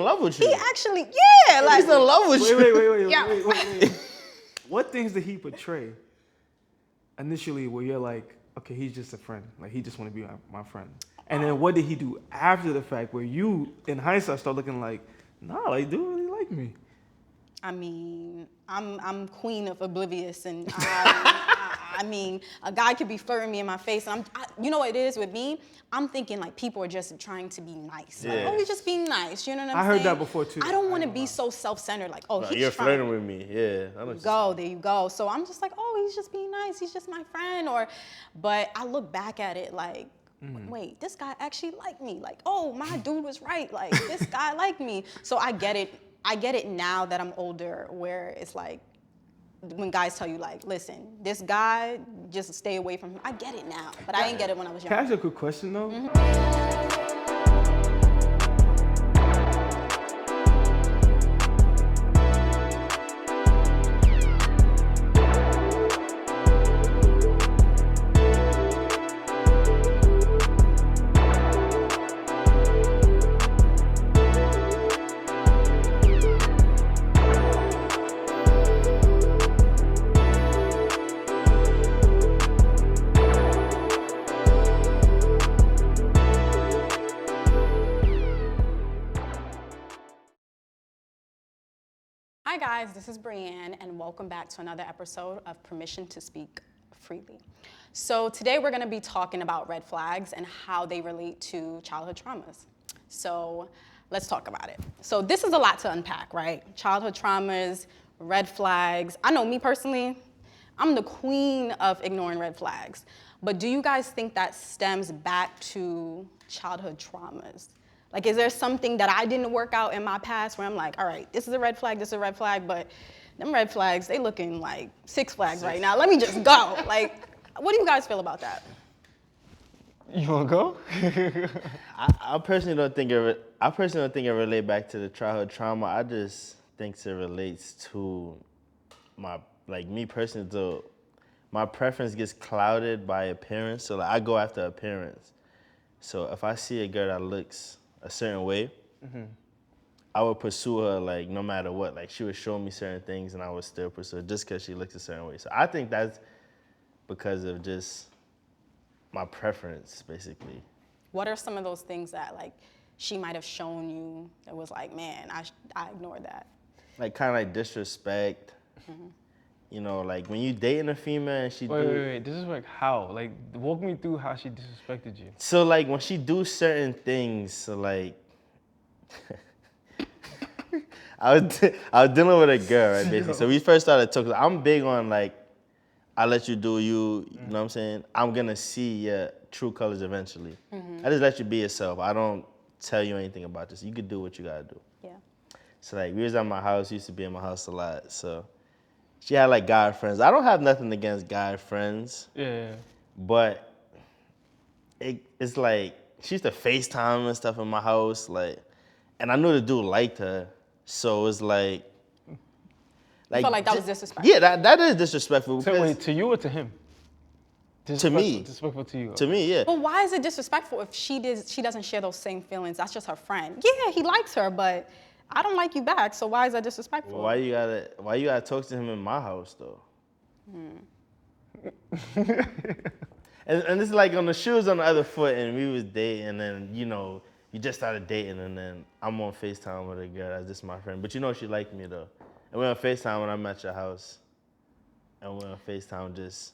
love with you. He actually, yeah, like He's in love with you. Wait. What things did he portray initially where you're like, okay, he's just a friend. Like, he just want to be my friend. And then what did he do after the fact where you, in hindsight, start looking like, nah, like, dude really like me? I mean, I'm queen of oblivious, and I mean, a guy could be flirting me in my face, and you know what it is with me? I'm thinking like people are just trying to be nice. Like, Yeah. oh, he's just being nice. You know what I'm saying? I heard that before too. I don't want to be so self-centered. Like, oh, he's You're trying. flirting with me. Yeah. I know what you're There you go. So I'm just like, oh, he's just being nice. He's just my friend. But I look back at it like, wait, this guy actually liked me. Like, oh, my dude was right. Like, this guy liked me. So I get it. I get it now that I'm older, where it's like, when guys tell you like, listen, this guy, just stay away from him. I get it now, but I didn't get it when I was young. Can I ask you a quick question though? Hi guys, this is Brianne, and welcome back to another episode of Permission to Speak Freely. So today we're gonna be talking about red flags and how they relate to childhood traumas. So let's talk about it. So this is a lot to unpack, right? Childhood traumas, red flags. I know me personally, I'm the queen of ignoring red flags. But do you guys think that stems back to childhood traumas? Like, is there something that I didn't work out in my past where I'm like, all right, this is a red flag, but them red flags, they looking like Six Flags right now. Let me just go. Like, what do you guys feel about that? You wanna go? I personally don't think it relates back to the childhood trauma. I just think it relates to me personally. So my preference gets clouded by appearance. So like I go after appearance. So if I see a girl that looks a certain way, I would pursue her like no matter what. Like she would show me certain things, and I would still pursue her just because she looks a certain way. So I think that's because of just my preference, basically. What are some of those things that like she might have shown you that was like, man, I ignored that? Like kind of like disrespect. You know, like when you dating a female and she Wait. This is like how? Like, walk me through how she disrespected you. So like when she do certain things, so like I was dealing with a girl, right, basically. So we first started talking. I'm big on like I let you do you. You know what I'm saying? I'm gonna see your true colors eventually. I just let you be yourself. I don't tell you anything about this. You could do what you gotta do. Yeah. So like we was at my house. Used to be in my house a lot. So she had like guy friends. I don't have nothing against guy friends. Yeah. But it's like she used to FaceTime and stuff in my house, like, and I knew the dude liked her, so it's like. You felt like that was disrespectful? Yeah, that is disrespectful. So wait, to you or to him? To me. Disrespectful to you. To me, yeah. But why is it disrespectful if she doesn't share those same feelings? That's just her friend. Yeah, he likes her, but I don't like you back, so why is that disrespectful? Well, why you gotta talk to him in my house though? and it's like on the shoes on the other foot, and we was dating, and then you just started dating, and then I'm on FaceTime with a girl that's just my friend, but she liked me though, and we're on FaceTime when I'm at your house, and we're on FaceTime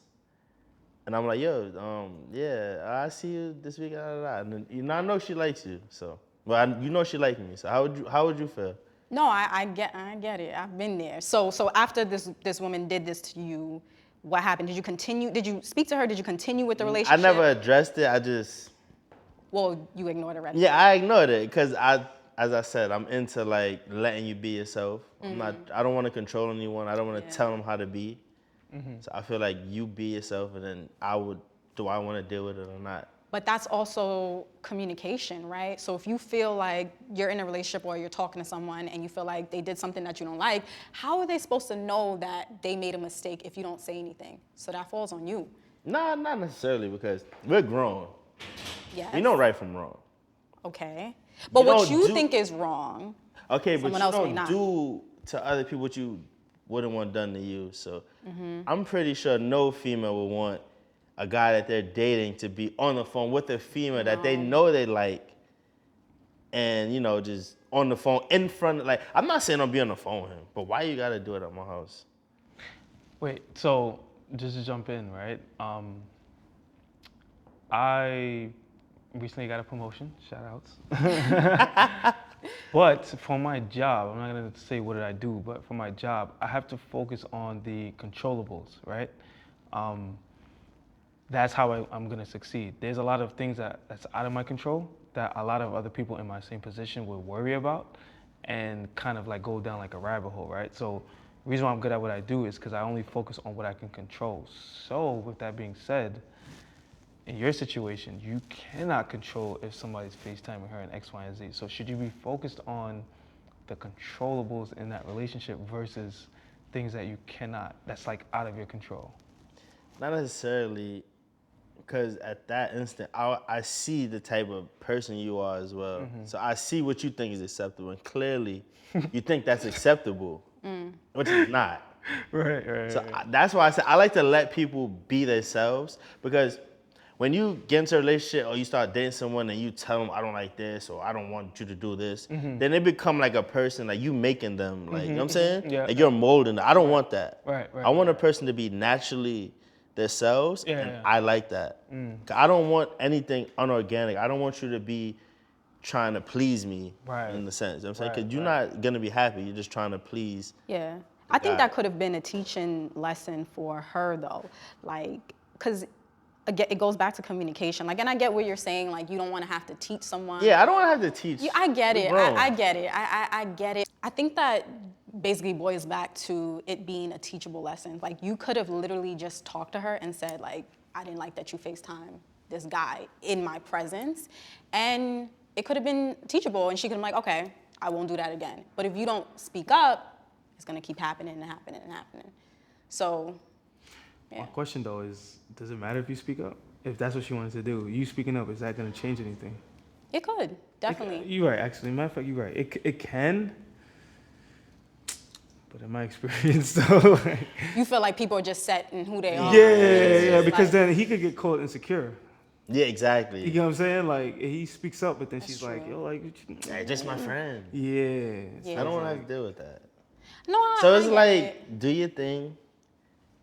and I'm like, yo, yeah, I see you this week, and then, I know she likes you, so. Well, she liked me. So how would you feel? No, I get it. I've been there. So after this woman did this to you, what happened? Did you continue? Did you speak to her? Did you continue with the relationship? I never addressed it. I just. Well, you ignored it, right? Yeah, I ignored it because as I said, I'm into like letting you be yourself. I don't want to control anyone. I don't want to tell them how to be. So I feel like you be yourself, and then do I want to deal with it or not? But that's also communication, right? So if you feel like you're in a relationship or you're talking to someone and you feel like they did something that you don't like, how are they supposed to know that they made a mistake if you don't say anything? So that falls on you. Nah, not necessarily, because we're grown. Yes. We know right from wrong. Okay. But what you think is wrong Okay, but Someone you else may don't not. do to other people what you wouldn't want done to you. So Mm-hmm. I'm pretty sure no female would want a guy that they're dating to be on the phone with a female that they know they like, and just on the phone in front of, like, I'm not saying don't be on the phone with him, but why you gotta do it at my house? Wait, so just to jump in, right? I recently got a promotion. Shout outs. But for my job, I'm not gonna say what did I do, but for my job, I have to focus on the controllables, right? That's how I'm gonna succeed. There's a lot of things that's out of my control that a lot of other people in my same position would worry about and kind of like go down like a rabbit hole, right? So the reason why I'm good at what I do is because I only focus on what I can control. So with that being said, in your situation, you cannot control if somebody's FaceTiming her and X, Y, and Z. So should you be focused on the controllables in that relationship versus things that you cannot, that's like out of your control? Not necessarily, because at that instant, I see the type of person you are as well. So I see what you think is acceptable, and clearly, you think that's acceptable, which is not. Right. So that's why I say I like to let people be themselves, because when you get into a relationship or you start dating someone and you tell them I don't like this or I don't want you to do this, then they become like a person, like you making them, like, you know what I'm saying? Yeah. Like you're molding them. I don't want that. Right. I want a person to be naturally themselves, and Yeah. I like that. 'Cause I don't want anything unorganic. I don't want you to be trying to please me in the sense. You know what I'm saying? Because you're not going to be happy. You're just trying to please. Yeah. I think God. that could have been a teaching lesson for her though. Like, cause again, it goes back to communication. Like, and I get what you're saying, like you don't want to have to teach someone. Yeah, I don't want to have to teach. Yeah, I get We're it. grown. I get it. I get it. I think that basically boils back to it being a teachable lesson. Like you could have literally just talked to her and said like, I didn't like that you FaceTime this guy in my presence. And it could have been teachable and she could have been like, okay, I won't do that again. But if you don't speak up, it's gonna keep happening and happening and happening. So, yeah. My question though is, does it matter if you speak up? If that's what she wanted to do, you speaking up, is that going to change anything? It could, definitely. You're right, actually. Matter of fact, you're right. It can. But in my experience, though, like, You feel like people are just set in who they are. yeah, It's because like- then he could get caught insecure. Yeah, You exactly. know what I'm saying? Like he speaks up, but then That's she's like, true. yo, like, Hey, just my friend. yeah. Yeah. I don't want to have to deal with that. No, So I it's get like, it. do your thing.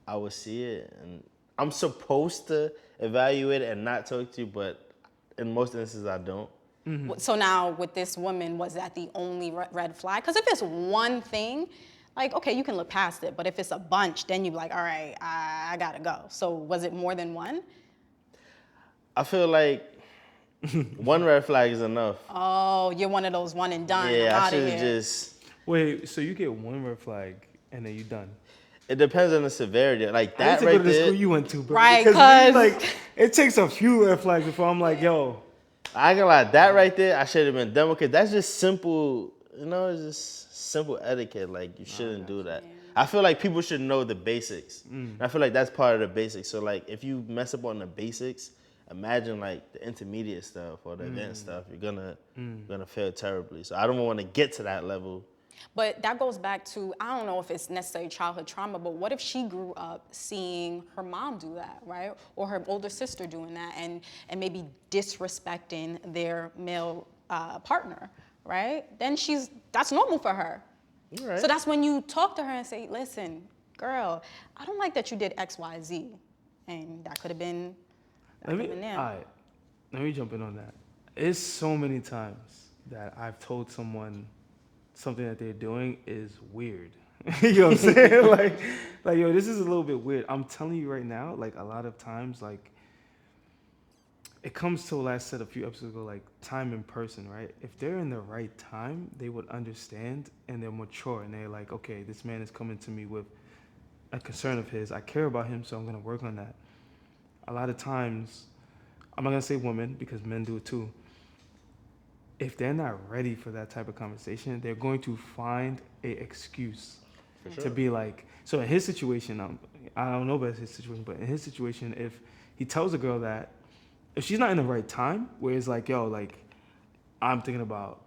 I will see it, and I'm supposed to evaluate it and not talk to you, but in most instances, I don't. So now with this woman, was that the only red flag? Because if it's one thing, like, okay, you can look past it. But if it's a bunch, then you're like, all right, I gotta go. So was it more than one? I feel like one red flag is enough. Oh, you're one of those one and done. Yeah, I'm I out of should here. have just. Wait, so you get one red flag and then you done? It depends on the severity. Like I need that to right go to the there. school you went to, bro. Right, Because 'cause- like it takes a few red flags before I'm like, yo, I ain't gonna lie, that right there, I should have been done with it. That's just simple, it's just simple etiquette. Like, you shouldn't do that. I feel like people should know the basics. And I feel like that's part of the basics. So, like, if you mess up on the basics, imagine, like, the intermediate stuff or the advanced stuff. You're gonna fail terribly. So, I don't want to get to that level. But that goes back to, I don't know if it's necessarily childhood trauma, but what if she grew up seeing her mom do that, right? Or her older sister doing that and maybe disrespecting their male partner, right? Then that's normal for her. You're right. So that's when you talk to her and say, listen, girl, I don't like that you did X, Y, Z. And that could have been, all there. right, let me jump in on that. It's so many times that I've told someone something that they're doing is weird. You know what I'm saying? like, yo, this is a little bit weird. I'm telling you right now, like, a lot of times, like, it comes to what I said a few episodes ago, like, time and person, right? If they're in the right time, they would understand and they're mature and they're like, okay, this man is coming to me with a concern of his. I care about him, so I'm going to work on that. A lot of times, I'm not going to say women because men do it too. If they're not ready for that type of conversation, they're going to find a excuse to be like, so in his situation, I don't know about his situation, but in his situation, if he tells a girl that, if she's not in the right time, where it's like, yo, like, I'm thinking about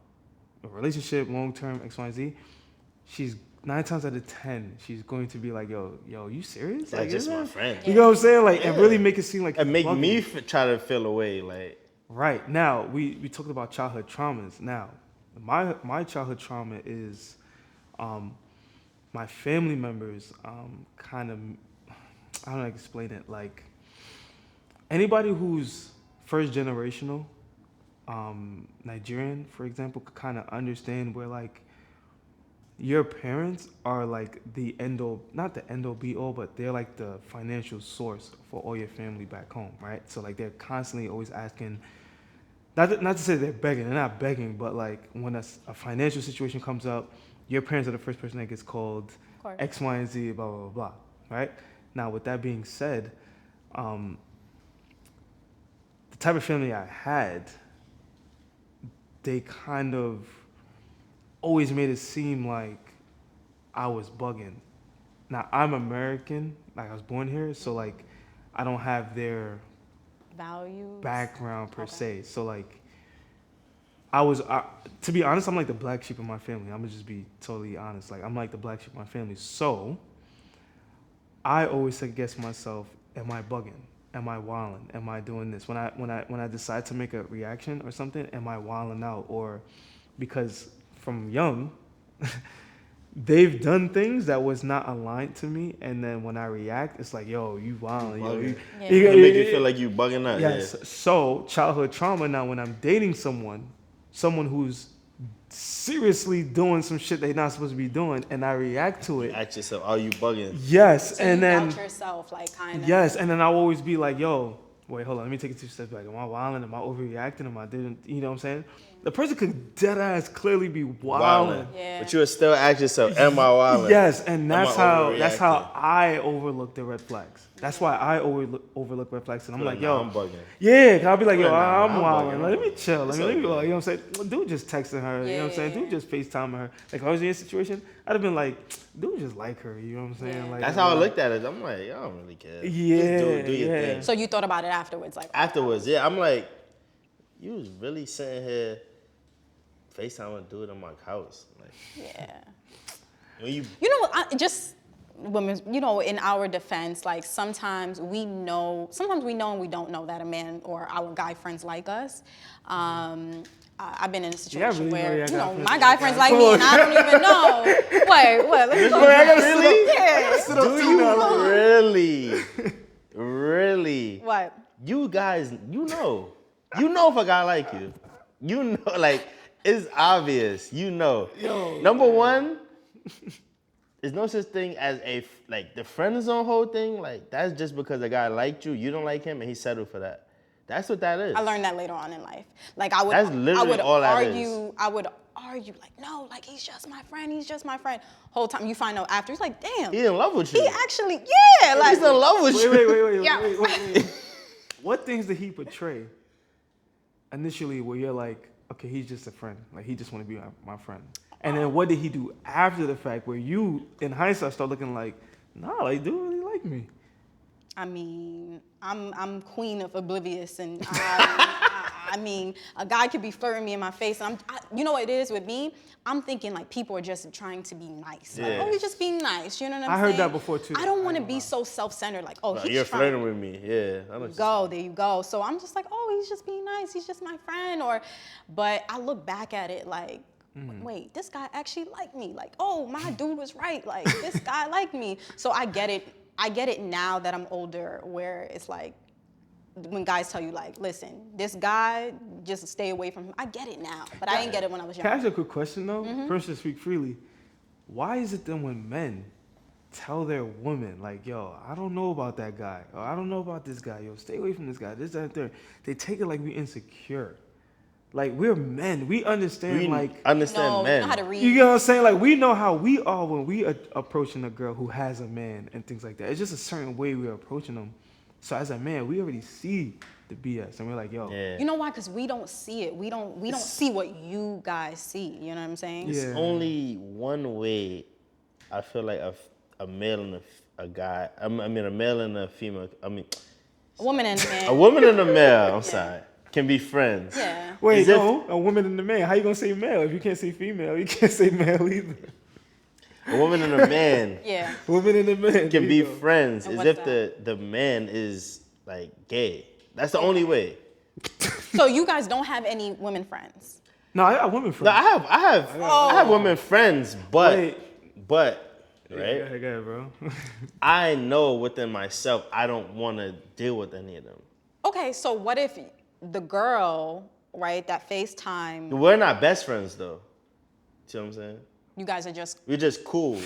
a relationship, long term, X, Y, Z, she's 9 times out of 10, she's going to be like, yo, you serious? That's just my friend. You know what I'm saying? Like, and Yeah. really make it seem like And he's make bugging. me try to feel away. Like, Right. Now, we talked about childhood traumas. Now, my childhood trauma is my family members kind of, I don't know how to explain it. Like, anybody who's first generational, Nigerian, for example, could kind of understand where, like, your parents are like the not the end all be all, but they're like the financial source for all your family back home, right? So like they're constantly always asking, not to say they're begging, they're not begging, but like when a financial situation comes up, your parents are the first person that gets called, X, Y, and Z, blah, blah, blah, blah, right? Now, with that being said, the type of family I had, they kind of always made it seem like I was bugging. Now, I'm American, like I was born here, so like I don't have their Values. background per se. So like to be honest, I'm like the black sheep of my family. I'm gonna just be totally honest. Like I'm like the black sheep of my family. So I always second guess myself, am I bugging? Am I wilding? Am I doing this? When I decide to make a reaction or something, am I wilding out? Or because from young, they've done things that was not aligned to me, and then when I react, it's like, yo, you wilding, yo, it Yeah. make you feel like you bugging out. yes. Yeah. So childhood trauma. Now, when I'm dating someone who's seriously doing some shit they're not supposed to be doing, and I react to it, Ask yourself, are you bugging? yes, So and you then doubt yourself, like kind of. yes, and then I'll always be like, yo, wait, hold on, let me take it 2 steps back. Am I wilding? Am I overreacting? Am I didn't? You know what I'm saying? The person could dead ass clearly be wilding. Yeah. But you would still ask yourself, am I wilding? Yes, and Am that's I how overreacting? I overlook the red flags. That's why I overlook red flags, and I'm like, yo, I'm bugging. yeah, cause I'll be like, yo, Nah, I'm I'm wilding. bugging. Let me chill. It's Let me, okay. you know what I'm saying? Dude just texting her. You know what I'm saying? Yeah. Dude just FaceTiming her. Like if I was in your situation, I'd have been like, dude just like her. You know what I'm saying? Yeah. Like That's how I looked at it. I'm like, I don't really care. Yeah, Just do your yeah. thing. So you thought about it afterwards, like Afterwards, yeah, I'm like, you was really sitting here FaceTime a dude on my couch. Like, yeah. when you You know, just women. You know, in our defense, like sometimes we know and we don't know that a man or our guy friends like us. I've been in a situation really know where your guy friends my like guy that. friends like me, and I don't even know. Wait, what? Let me go. I gotta sit Really? up. Yeah. Sit up do too you now. really? What? You guys, you know if a guy like you, you know, like it's obvious, you know. Number one, there's no such thing as like the friend zone whole thing. Like that's just because a guy liked you, you don't like him, and he settled for that. That's what that is. I learned that later on in life. Like I would, That's literally all that is. I would argue like, no, like he's just my friend. He's just my friend. Whole time you find out after, he's like, damn, He in love with you. he actually, yeah, like He's in love with you. Wait. Yeah. What things did he portray initially where you're like, okay, he's just a friend. Like, he just want to be my friend. And then what did he do after the fact where you, in hindsight, start looking like, nah, like, dude really like me. I mean, I'm queen of oblivious, and I mean, a guy could be flirting me in my face. And you know what it is with me? I'm thinking like people are just trying to be nice. Like, Yeah. oh, he's just being nice. You know what I'm I saying? heard that before, too. I don't want to be so self-centered. Like, oh, No, he's you're trying. flirting with me. Yeah. I know There you go. So I'm just like, oh, he's just being nice. He's just my friend. But I look back at it like, wait, this guy actually liked me. Like, oh, my dude was right. Like, this guy liked me. So I get it. I get it now that I'm older, where it's like, when guys tell you like, listen, this guy, just stay away from him. I get it now, but I didn't get it when I was young. Can I ask you a quick question, though? Person speak freely. Why is it then when men tell their women, like, yo, I don't know about that guy, or I don't know about this guy, yo, stay away from this guy, this, that, and third, they take it like we insecure. Like, we're men. We understand, We like, understand No, men. you know how to read. you get what I'm saying? Like, we know how we are when we are approaching a girl who has a man and things like that. It's just a certain way we're approaching them. So as a man, we already see the BS, and we're like, yo, Yeah. You know why? Because we don't see it. We don't see what you guys see. You know what I'm saying? Yeah. There's only one way I feel like a male and a guy, I mean a male and a female, A woman and a man. a woman and a male, I'm sorry. can be friends. Yeah. Wait, As if- no, a woman and a man. How you gonna say male if you can't say female? You can't say male either. A woman and a man Yeah. Woman and a man there can be you go. friends And as what's if the man is like gay. That's the only way. So you guys don't have any women friends? No, I got women friends. No, I have women friends, but Wait. right? Yeah, go ahead, bro. I know within myself I don't want to deal with any of them. Okay, so what if the girl, right, that FaceTime, We're not best friends though. See what I'm saying? you guys are just, We're just cool.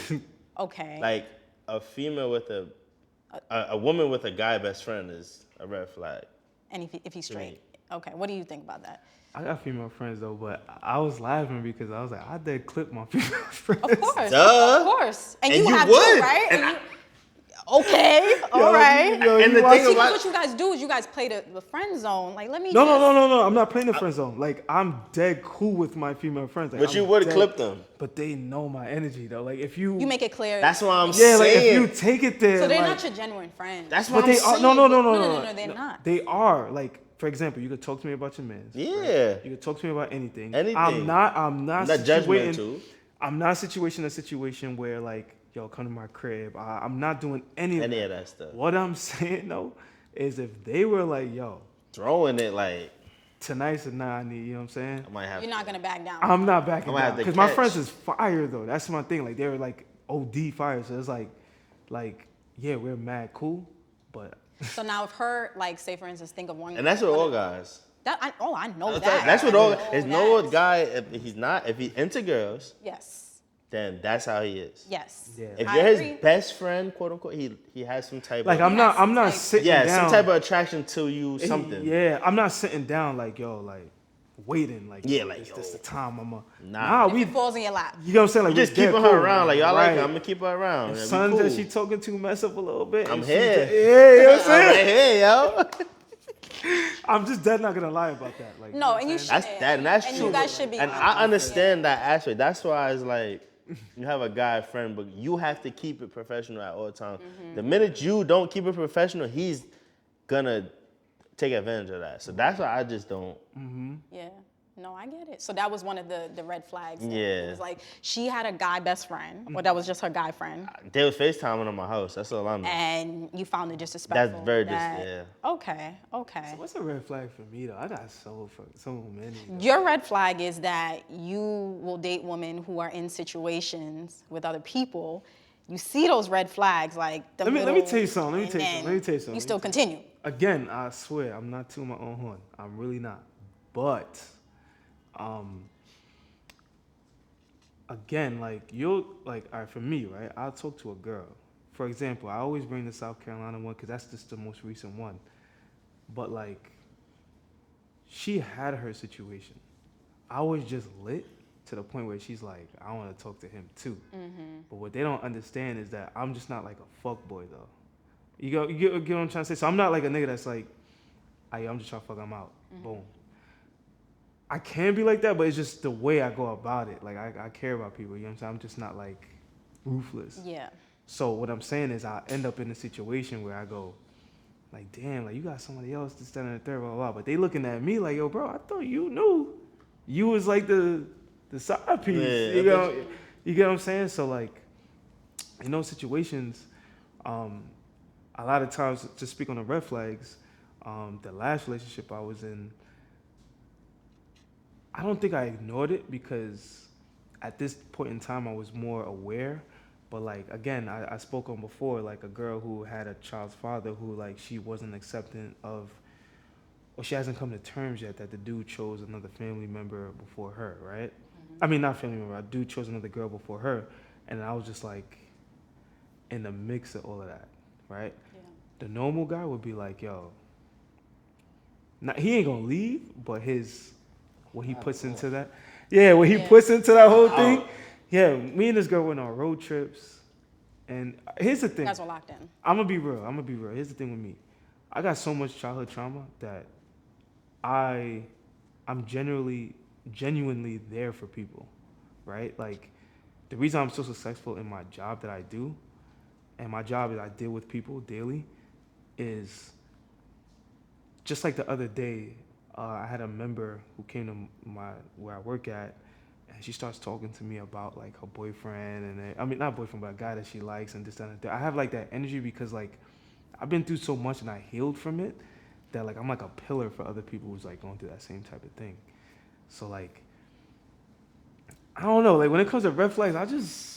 okay. Like a female with a woman with a guy best friend is a red flag. And if he's straight. Okay, what do you think about that? I got female friends though, but I was laughing because I was like, I did clip my female friends. Of course, Duh. of course. And And you you have would. too, right? And And you, okay, all right. Yo, And you the watch- thing See, about- because what you guys do is you guys play the friend zone. Like, let me No, just, no. I'm not playing the friend zone. Like I'm dead cool with my female friends. Like, But you I'm would dead- clip them. But they know my energy though. Like if you You make it clear. That's what I'm yeah, like if saying. you take it there, So they're like, not your genuine friends. That's what but I'm they are saying. no, they're not. They are like, for example, you could talk to me about your man. Yeah. You could talk to me about anything. Anything. I'm not Not situating. judgmental. I'm not situating a situation where like, yo, come to my crib. I'm not doing any Any of that stuff. What I'm saying though is if they were like, yo, Throwing it like tonight's a night I need, you know what I'm saying? I might have. You're not gonna back down. I'm not backing I'ma have down to because my catch. friends is fire though. That's my thing. Like they're like OD fire. So it's like yeah, we're mad cool, but So now if her, like, say for instance, think of one. And that's with all guys. I know that. That's what I all. know There's no that. guy if he's into girls, Yes. then that's how he is. Yes. Yeah. If I you're his agree. best friend, quote unquote, he has some type like of I'm not like- sitting yeah, down. some type of attraction to you, something. Yeah, I'm not sitting down like yo, like waiting, like Yeah, yo, like, is this yo. the time I'm a Nah. If we it falls in your lap. you know what I'm saying? Like You just we're dead keeping her cool. around, like y'all like her, Right. I'm gonna keep her around. If Yeah, we sons cool. that she talking to mess up a little bit. I'm and she's here. just- yeah, you know what I'm I'm saying? right here, yo. I'm just dead not gonna lie about that. Like, No, you and know you what should. I'm That's that, and that's and true. you guys should be. And honest. I understand that aspect. That's why it's like you have a guy friend, but you have to keep it professional at all times. Mm-hmm. The minute you don't keep it professional, he's gonna take advantage of that. So that's why I just don't. Yeah. No, I get it. So that was one of the red flags. then. Yeah. It was like she had a guy best friend, or that was just her guy friend, They was FaceTiming on my house. That's all I know. and you found it disrespectful. That's very yeah. Okay. Okay. What's a red flag for me though? I got so many. though. Your red flag is that you will date women who are in situations with other people. You see those red flags, like the Let me middle, tell you something. and then You still continue. Again, I swear, I'm not to my own horn. I'm really not. But, again, like all right, for me, right? I'll talk to a girl. For example, I always bring the South Carolina one because that's just the most recent one. But like, she had her situation. I was just lit to the point where she's like, I want to talk to him too. But what they don't understand is that I'm just not like a fuck boy though. You get what I'm trying to say? So I'm not like a nigga that's like, I'm just trying to fuck him out. Boom. I can be like that, but it's just the way I go about it. Like I care about people, you know what I'm saying? I'm just not like ruthless. Yeah. So what I'm saying is I end up in a situation where I go, like, damn, like you got somebody else to stand in the third, blah, blah, blah. But they looking at me like, yo, bro, I thought you knew. You was like the side piece. Yeah, you get what I'm saying? So like, in those situations, a lot of times, to speak on the red flags, the last relationship I was in, I don't think I ignored it because at this point in time I was more aware. But like again, I spoke on before, like a girl who had a child's father who like she wasn't accepting of, or she hasn't come to terms yet that the dude chose another family member before her, right? I mean, not family member, a dude chose another girl before her, and I was just like in the mix of all of that, right? Yeah. The normal guy would be like, yo, he ain't gonna leave, but what he puts into that, what he puts into that whole thing. Yeah, me and this girl went on road trips, and here's the You thing. guys were locked in. I'm gonna be real. Here's the thing with me. I got so much childhood trauma that I'm genuinely there for people, right? Like the reason I'm so successful in my job that I do, and my job that I deal with people daily, is just like the other day, I had a member who came to where I work at, and she starts talking to me about like her boyfriend I mean not boyfriend but a guy that she likes and this that, and that. I have like that energy because like I've been through so much and I healed from it that like I'm like a pillar for other people who's like going through that same type of thing. So like I don't know, like when it comes to red flags, I just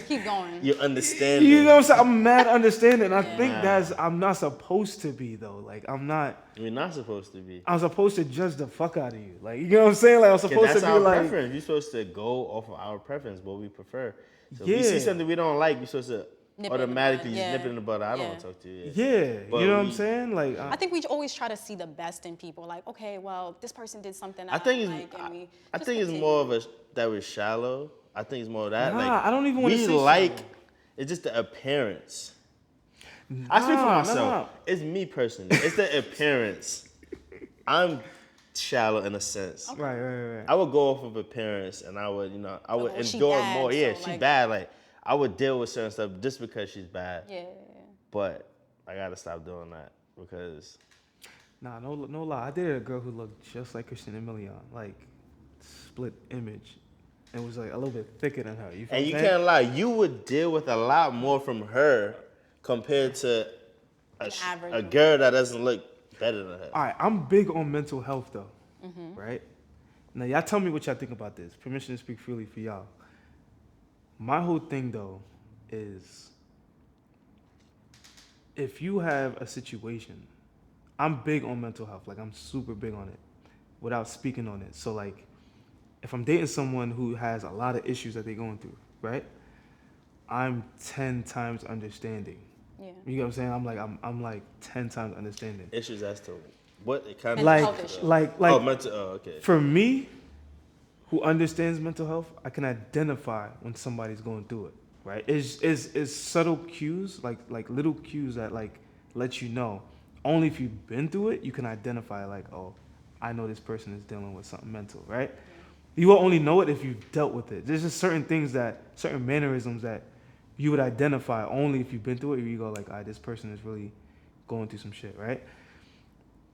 Keep going. You understand. you know what I'm saying? I'm mad understanding. I Yeah. think I'm not supposed to be though. Like I'm not supposed to be. I'm supposed to judge the fuck out of you. Like you know what I'm saying? Like I'm 'Cause supposed that's to be our like preference. You're supposed to go off of our preference, what we prefer. So if Yeah. we see something we don't like, you're supposed to Nip it in the automatically bud, just nip yeah. it in the bud. I don't Yeah. want to talk to you. yeah, But you know what I'm we- saying? Like I think we always try to see the best in people. Like, okay, well, this person did something I think don't it's like, and we I just think it's continue. more of that we're shallow. I think it's more of that. Nah, like I don't even wanna we say like shallow. it's just the appearance. I speak for Nah, myself. nah. It's me personally. It's the appearance. I'm shallow in a sense. right. I would go off of appearance, and I would, I would Oh, she endure bad, more. Yeah, so, she like- bad. Like I would deal with certain stuff just because she's bad. Yeah. But I gotta stop doing that because Nah, no lie. I dated a girl who looked just like Christina Milian, like split image. It was like a little bit thicker than her. You feel and what you I'm saying? can't lie, you would deal with a lot more from her compared to average a woman. girl that doesn't look better than her. All right, I'm big on mental health though, Mm-hmm. right? Now y'all tell me what y'all think about this. Permission to speak freely for y'all. My whole thing though is if you have a situation, I'm big on mental health. Like I'm super big on it without speaking on it. So like if I'm dating someone who has a lot of issues that they're going through, right? I'm 10 times understanding. Yeah. You know what I'm saying? I'm like 10 times understanding. Issues as to what it kind of Mental health issues. Like oh mental. Oh okay. for me, who understands mental health, I can identify when somebody's going through it, right? It's subtle cues, like little cues that like let you know. Only if you've been through it, you can identify like, oh, I know this person is dealing with something mental, right? You will only know it if you've dealt with it. There's just certain mannerisms that you would identify only if you've been through it. You go like, this person is really going through some shit, right?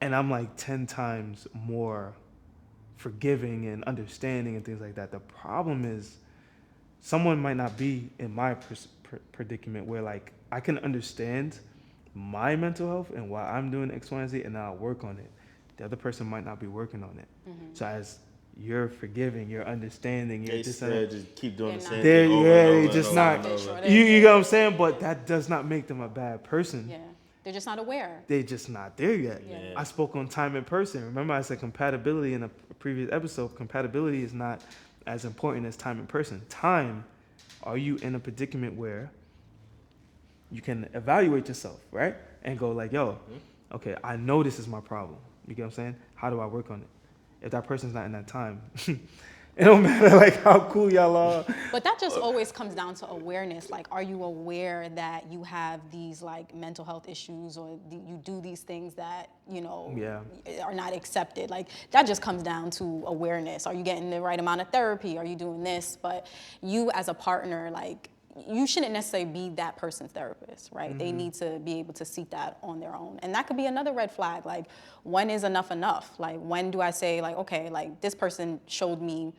And I'm like 10 times more forgiving and understanding and things like that. The problem is someone might not be in my predicament where like I can understand my mental health and why I'm doing X, Y, and Z and I'll work on it. The other person might not be working on it. Mm-hmm. So as you're forgiving, you're understanding, you're They just still just keep doing the same They're- thing over yeah, and they over and just over not- and Selfish over. or you know what I'm saying? But that does not make them a bad person. Yeah. They're just not aware. They're just not there yet. Yeah. I spoke on time and person. Remember I said compatibility in a previous episode. Compatibility is not as important as time and person. Time, are you in a predicament where you can evaluate yourself, right? And go like, yo, okay, I know this is my problem. You get what I'm saying? How do I work on it? If that person's not in that time, it don't matter like how cool y'all are. But that just always comes down to awareness. Like, are you aware that you have these like mental health issues or you do these things that, are not accepted? Like, that just comes down to awareness. Are you getting the right amount of therapy? Are you doing this? But you as a partner, like, you shouldn't necessarily be that person's therapist, right? They need to be able to seek that on their own. And that could be another red flag. Like, when is enough enough? Like, when do I say, like, okay, like, this person showed me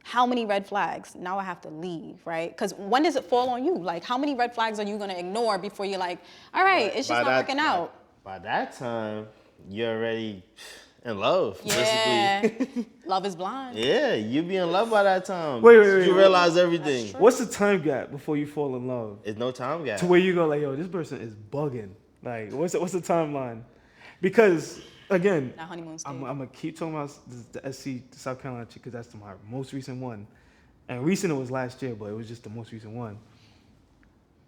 how many red flags? Now I have to leave, right? Because when does it fall on you? Like, how many red flags are you going to ignore before you're like, all right, it's just not working out? By that time, you're already in love, Yeah. basically. Love is blind. Yeah, you be in love by that time. Wait, You realize everything. true. What's the time gap before you fall in love? It's no time gap. To where you go like, yo, this person is bugging. Like, what's the timeline? Because again, That honeymoon stage. I'm gonna keep talking about the SC South Carolina chick because that's my most recent one. And recent it was last year, but it was just the most recent one.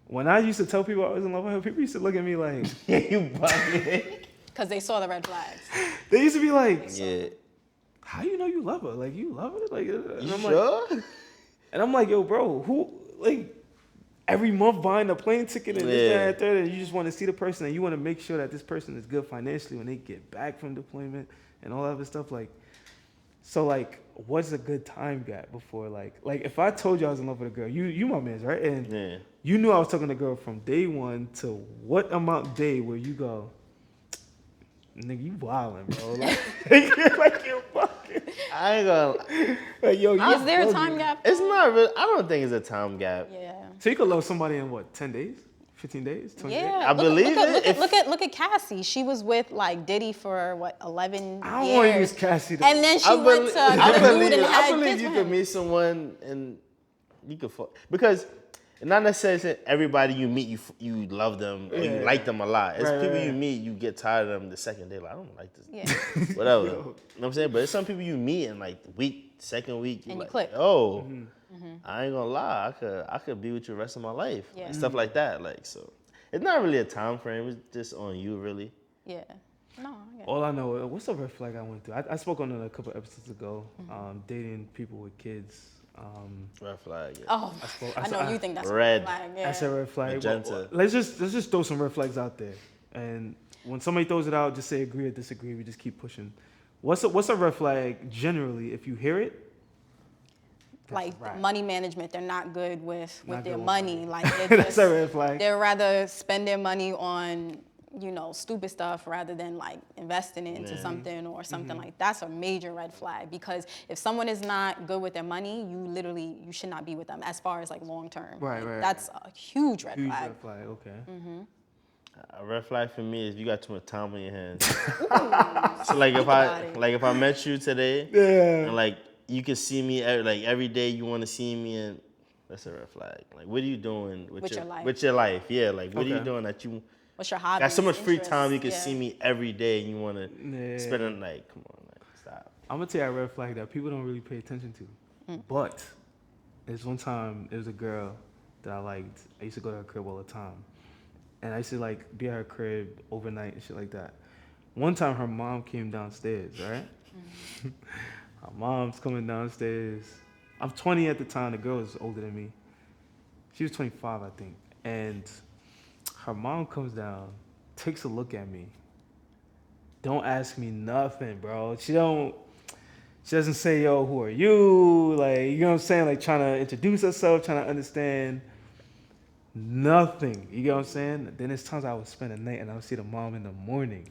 When I used to tell people I was in love with her, people used to look at me like, You bugging. Because they saw the red flags. they used to be like, Yeah. how you know you love her? Like, you love her? Like, and You I'm sure? like, and I'm like, yo, bro, who, like, every month buying a plane ticket and this, that, and that, third, and you just want to see the person and you want to make sure that this person is good financially when they get back from deployment and all that other stuff. Like, so, like, what's a good time gap before, like if I told you I was in love with a girl, you my man, right? And Yeah. you knew I was talking to a girl from day one to what amount day where you go, nigga, you wildin', bro. Like you fucking. I ain't gonna. Like, yo, you Is there a bugging. time gap? It's not really. I don't think it's a time gap. Yeah. So you could love somebody in what, 10 days? 15 days? 20 days? Yeah, I believe it. Look at Cassie. She was with like Diddy for what 11 I don't want to years, use Cassie. Though. and then she went to I another believe, dude and I had believe kids you with could him. meet someone and you could fuck because not necessarily saying everybody you meet you love them or you like them a lot. It's people you meet you get tired of them the second day. Like I don't like this. Yeah, Whatever. You know what I'm saying? But it's some people you meet in like the week, second week, And you like, click. oh, I ain't gonna lie, I could be with you the rest of my life. Yeah. And stuff like that. Like so, it's not really a time frame. It's just on you, really. yeah. No, I get it. All I know, what's the red flag I went through? I spoke on it a couple episodes ago. Dating people with kids. Red flag. Yeah. Oh, spoke- I I know saw- you think that's Red. a flag. Yeah. That's a red flag. Magenta. Well, let's just throw some red flags out there. And when somebody throws it out, just say agree or disagree. We just keep pushing. What's a red flag generally? If you hear it, Like right. money management, they're not good with Not their good with money. money. Like they're that's a red flag. they'd rather spend their money on stupid stuff rather than like investing it into something or something like that's a major red flag because if someone is not good with their money, you should not be with them as far as like long term. Right, Like, right. That's a huge red Huge flag. red flag. Okay. A red flag for me is you got too much time on your hands. So like about it. if I met you today Yeah. and like you can see me every day you want to see me and that's a red flag. Like what are you doing with your life. With your life? Yeah, like what are you Okay. doing that you What's your hobby? got so much free time you can interests? see me every day and you want to Yeah. spend a night. Come on, like stop. I'm gonna tell you a red flag that people don't really pay attention to. But there's one time there was a girl that I liked. I used to go to her crib all the time, and I used to like be at her crib overnight and shit like that. One time her mom came downstairs, right? Her mom's coming downstairs. I'm 20 at the time. The girl was older than me. She was 25, I think, and her mom comes down, takes a look at me. Don't ask me nothing, bro. She doesn't say, yo, who are you? Like, you know what I'm saying? Like trying to introduce herself, trying to understand nothing. You know what I'm saying? Then there's times I would spend the night and I would see the mom in the morning.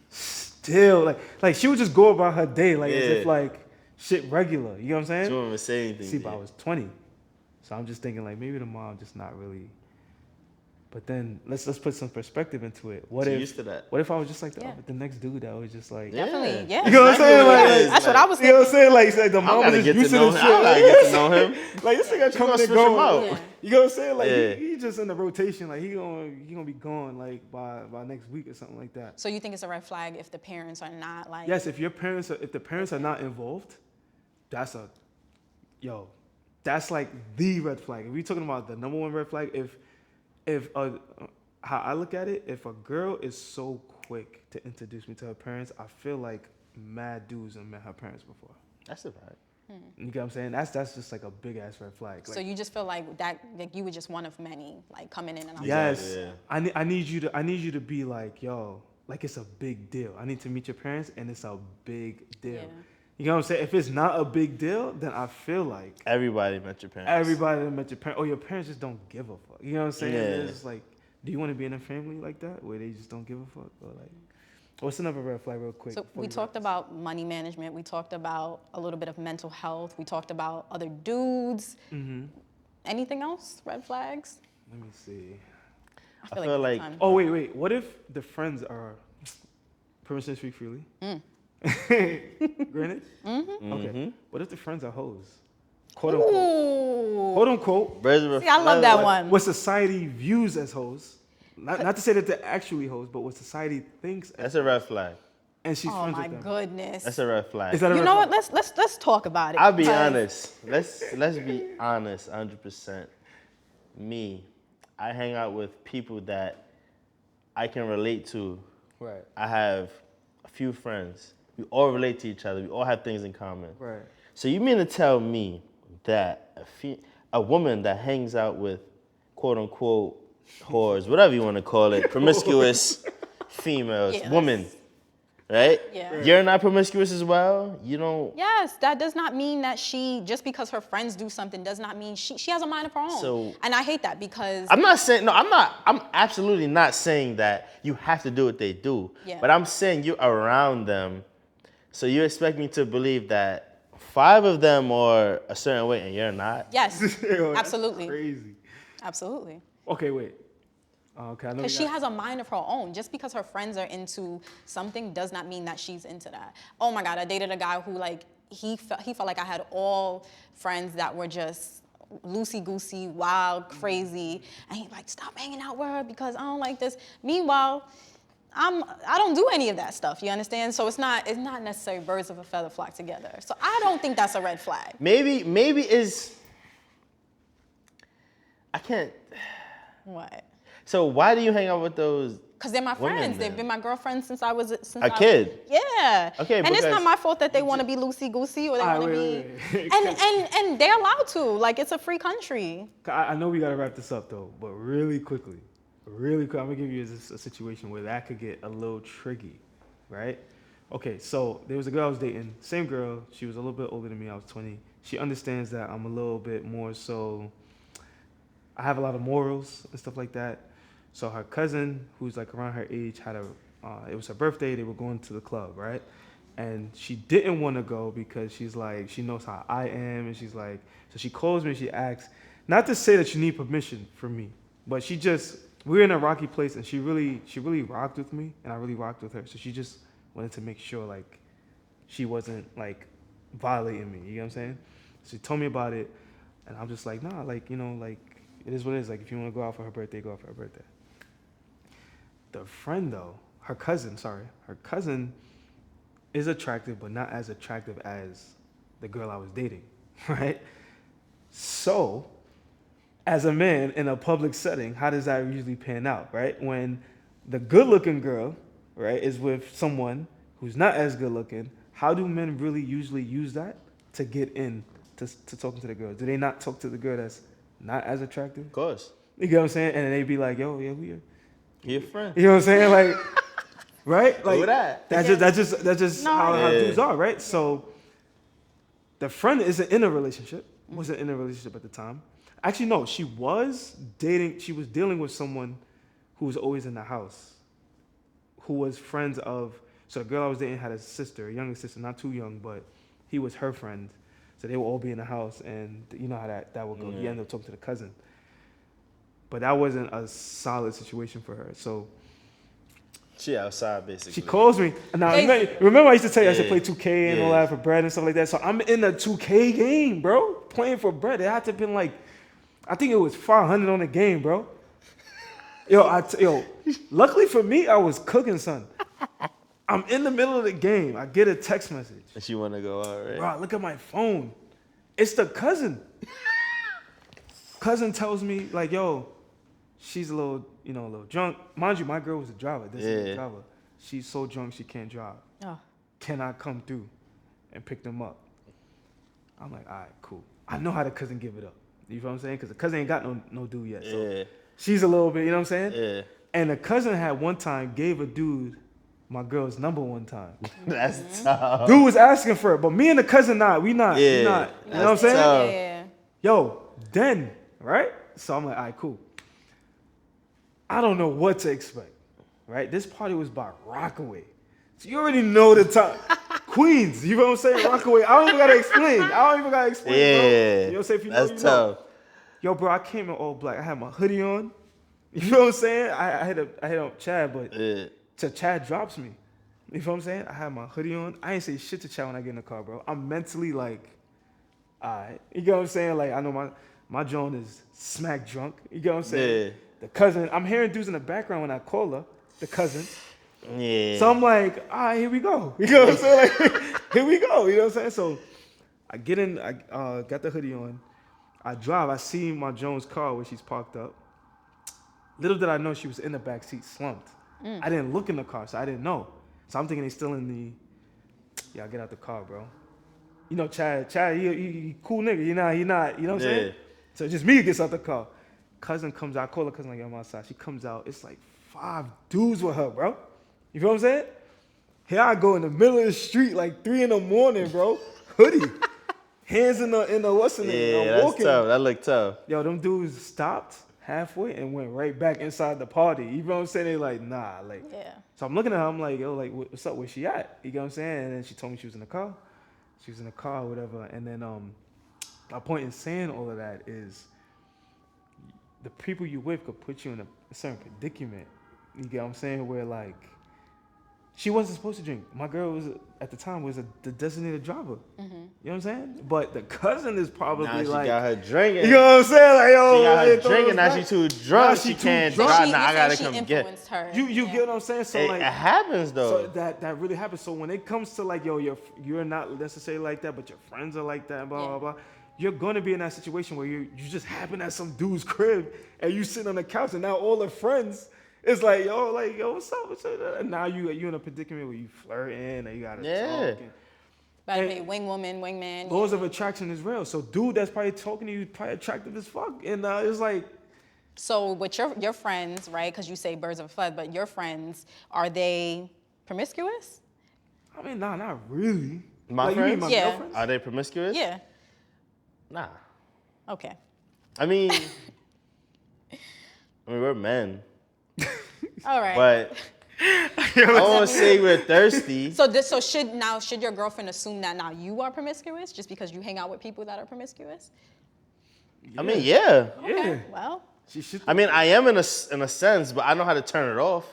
Still, like she would just go about her day like as if like shit regular. You know what I'm saying? She won't even say anything. See, to but I you. was 20. So I'm just thinking like maybe the mom just not really. But then let's put some perspective into it. What She if used to that. What if I was just like Yeah. the next dude that was just like Definitely, yeah. You know what I'm saying? Exactly what it Like, is. That's what I was you know what I'm thinking. saying? Like the I mom gotta was get just to used to know this him. shit. I gotta get to know him. Like this nigga She coming gonna and switch him going. out. Yeah. You know what I'm saying? Like Yeah. he just in the rotation. Like he gonna be gone like by next week or something like that. So you think it's a red flag if the parents are not like Yes, if the parents are not involved, that's like the red flag. If we're talking about the number one red flag, if how I look at it, if a girl is so quick to introduce me to her parents, I feel like mad dudes have met her parents before. That's a vibe. You get what I'm saying? That's just like a big ass red flag. So Like, you just feel like that, like you were just one of many, like coming in and out. yes, Yeah. I need you to be like, yo, like it's a big deal. I need to meet your parents, and it's a big deal. Yeah. You know what I'm saying? If it's not a big deal, then I feel like Everybody met your parents. everybody that met your parents, or your parents just don't give a fuck. You know what I'm saying? Yeah. It's just like, do you want to be in a family like that where they just don't give a fuck, or like, what's another red flag, real quick? So before we wrap talked this? about money management. We talked about a little bit of mental health. We talked about other dudes. Anything else? Red flags? Let me see. I feel feel like- time. Oh wait. What if the friends are permission to speak freely? Granted. Okay. What if the friends are hoes? Quote unquote. Ooh. Quote unquote. Birds of a See, I love that what- one. What society views as hoes. Not to say that they're actually hoes, but what society thinks. That's a red flag. And she's Oh friends my with them. goodness. That's a red flag. Is that a You red know flag? what? Let's talk about it. I'll be because- honest. Let's be honest, 100%. Me, I hang out with people that I can relate to. Right. I have a few friends. We all relate to each other. We all have things in common. Right. So you mean to tell me that a woman that hangs out with quote unquote whores, whatever you want to call it, promiscuous females, Yeah, women, right? Yeah. You're not promiscuous as well. You don't. Yes, that does not mean that just because her friends do something does not mean she has a mind of her own. So- and I hate that because I'm not saying, no, I'm absolutely not saying that you have to do what they do. Yeah. But I'm saying you're around them. So you expect me to believe that 5 of them are a certain way and you're not? yes, Yo, that's absolutely, crazy. absolutely. Okay, wait. Okay, I know. Because she has a mind of her own. Just because her friends are into something does not mean that she's into that. Oh my God, I dated a guy who like, he felt like I had all friends that were just loosey-goosey, wild, crazy. And he's like, stop hanging out with her because I don't like this. Meanwhile, I don't do any of that stuff, you understand? So it's not necessarily birds of a feather flock together. So I don't think that's a red flag. Maybe I can't. What? So why do you hang out with those? Because they're my Women, friends. They've then. been my girlfriends since I was kid? Yeah. Okay, and it's because- not my fault that they want to be loosey goosey or they Alright, want to wait. be. And they're allowed to. Like it's a free country. I know we gotta wrap this up though, but really quickly, I'm gonna give you a situation where that could get a little tricky, right? Okay, so there was a girl I was dating, same girl. She was a little bit older than me. I was 20. She understands that I'm a little bit more so. I have a lot of morals and stuff like that. So her cousin, who's like around her age, it was her birthday. They were going to the club, right? And she didn't want to go because she's like, she knows how I am, and she's like, so she calls me and she asks, not to say that you need permission from me, but we're in a rocky place, and she really rocked with me, and I really rocked with her. So she just wanted to make sure like she wasn't like violating me. You know what I'm saying? So she told me about it, and I'm just like, nah, like, you know, like it is what it is. Like if you want to go out for her birthday, go out for her birthday. The friend though, her cousin is attractive, but not as attractive as the girl I was dating, right? So, as a man in a public setting, how does that usually pan out, right? When the good-looking girl, right, is with someone who's not as good-looking, how do men really usually use that to get in to talking to the girl? Do they not talk to the girl that's not as attractive? Of course. You get what I'm saying? And then they be like, yo, yeah, we are. You're a friend. You know what I'm saying? Like, right? Like Who that? that's just No. how Yeah. dudes are, right? So the friend isn't in a relationship. Wasn't in a relationship at the time. Actually, no, she was dealing with someone who was always in the house, who was friends of. So the girl I was dating had a younger sister, not too young, but he was her friend. So they would all be in the house, and you know how that would go. He Yeah. ended up talking to the cousin. But that wasn't a solid situation for her. So She outside basically. she calls me. Now, Hey. remember I used to tell you I should Yeah. play 2K and all Yeah. that for bread and stuff like that. So I'm in a 2K game, bro, playing for bread. It had to have been like, I think it was 500 on the game, bro. Yo, luckily for me, I was cooking, son. I'm in the middle of the game. I get a text message. And she want to go out, right? Bro, I look at my phone. It's the cousin. Cousin tells me, like, yo, she's a little drunk. Mind you, my girl was a driver. This is a Yeah. driver. She's so drunk she can't drive. Oh. Can I come through and pick them up? I'm like, all right, cool. I know how the cousin give it up. You know what I'm saying? Because the cousin ain't got no dude yet. So Yeah. she's a little bit, you know what I'm saying? Yeah. And the cousin had one time gave a dude my girl's number one time. That's tough. Dude was asking for it, but me and the cousin we not. You know what I'm that's saying? tough. Yeah. Yo, then, right? So I'm like, all right, cool. I don't know what to expect, right? This party was by Rockaway. So you already know the time. Queens, you know what I'm saying? Rockaway. I don't even gotta explain. Bro. Yeah. You know what I'm saying? If you know, That's you know. tough. Yo, bro, I came in all black. I had my hoodie on. You know what I'm saying? I hit up Chad, but Yeah. Chad drops me. You know what I'm saying? I had my hoodie on. I ain't say shit to Chad when I get in the car, bro. I'm mentally like, all right. You know what I'm saying? Like, I know my Joan is smack drunk. You know what I'm saying? Yeah. The cousin, I'm hearing dudes in the background when I call her, the cousin. Yeah. So I'm like, all right, here we go. You know what I'm saying? Like, here we go. You know what I'm saying? So I get in, I got the hoodie on. I drive. I see my Jones car where she's parked up. Little did I know she was in the back seat slumped. I didn't look in the car, so I didn't know. So I'm thinking he's still in the, yeah, get out the car, bro. You know, Chad, he cool nigga. He not, you know what I'm saying? So just me gets out the car. Cousin comes out. I call her cousin like, I'm outside. She comes out. It's like 5 dudes with her, bro. You feel what I'm saying? Here I go in the middle of the street, like 3 in the morning, bro. Hoodie. Hands in the what's in Yeah, I'm that's walking. tough. That looked tough. Yo, them dudes stopped halfway and went right back inside the party. You know what I'm saying? They like, nah, like. Yeah. So I'm looking at her. I'm like, yo, like, what's up? Where she at? You know what I'm saying? And then she told me she was in the car. She was in the car, or whatever. And then my point in saying all of that is, the people you with could put you in a certain predicament. You get what I'm saying? Where like, she wasn't supposed to drink. My girl was at the time the designated driver. You know what I'm saying? But the cousin is probably Now she like, got her drinking. you know what I'm saying? Like, yo, She got her it throws drinking. Now back. she too drunk. Now She she too can't drunk. drive. She, Now I you gotta saying come she get. influenced her. You Yeah. get what I'm saying? So It like, happens though. so that really happens. So when it comes to like, yo, you're not necessarily like that, but your friends are like that, blah, Yeah. blah, blah. You're gonna be in that situation where you just happen at some dude's crib and you sitting on the couch and now all the friends is like, yo, what's up? What's up? And now you in a predicament where you flirting and you gotta talk. And But I mean, wing woman, wingman. laws of attraction is real. So dude that's probably talking to you probably attractive as fuck. And it's like, So with your friends, right? Because you say birds of a feather, but your friends, are they promiscuous? I mean, nah, not really. My like, you mean friends? my Yeah. girlfriends? Are they promiscuous? Yeah. Nah. Okay. I mean, we're men, All right. but I won't say we're thirsty. So should your girlfriend assume that now you are promiscuous just because you hang out with people that are promiscuous? I mean, yeah. Yeah. Well, She should. I mean, I am in a sense, but I know how to turn it off.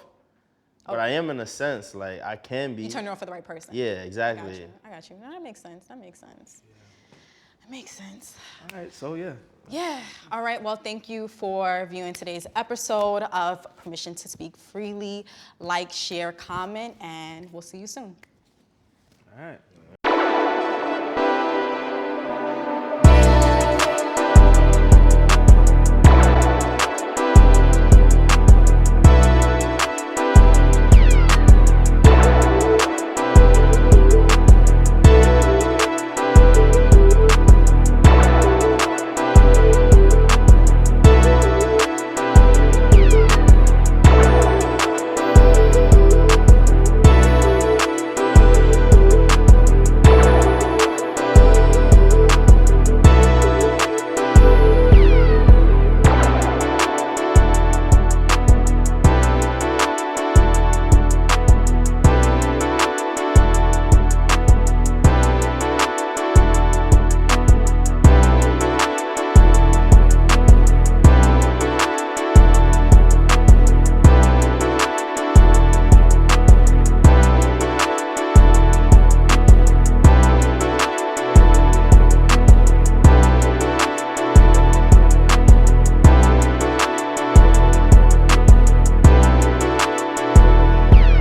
But I am in a sense, like I can be. you turn it on for the right person. Yeah, I got exactly. you. I got you. No, that makes sense. That makes sense. That makes sense. All right, so yeah. Yeah. All right. Well, thank you for viewing today's episode of Permission to Speak Freely. Like, share, comment, and we'll see you soon. All right.